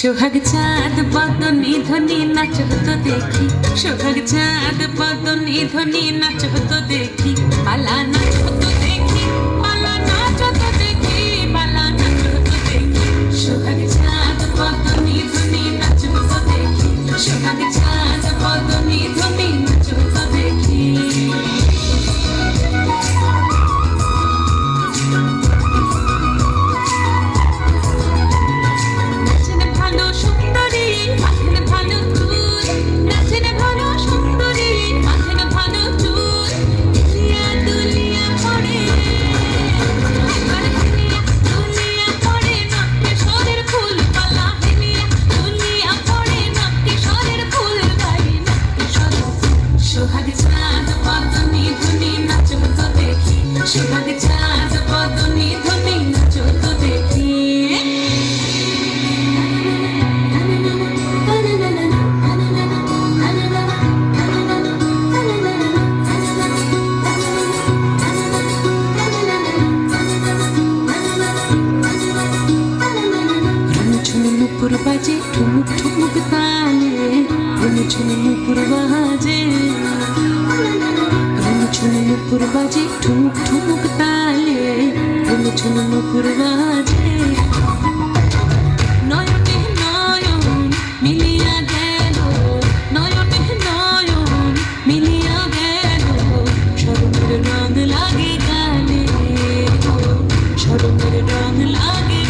সোহাগ চাঁদ বদনি ধ্বনি নাচ তো দেখি, সোহাগ চাঁদ বদনি ধ্বনি নাচ তো দেখি, পালা নাচ তো দেখি, পালা নাচ তো দেখি, পালা নাচ তো দেখি। সোহাগ চাঁদ বদনি ধ্বনি নাচ তো দেখি, সোহাগ চাঁদ বদনি ধ্বনি নাচ তো দেখি। সোহাগ চাঁদ বদনি ধ্বনি নাচ তো দেখি, সোহাগ চাঁদ বদনি ধ্বনি নাচ তো দেখি। নুপুর বাজে ঠুমুক ঠুমুক তালে, নুপুর বাজে, নুপুর বাজে ঠুমুক ঠুমুক তালে, নুপুর বাজে। নয়নে নয়ন মিলিয়া গেল, নয়নে নয়ন মিলিয়া গেল, শরমের রং লাগে গালে, শরমের রং লাগে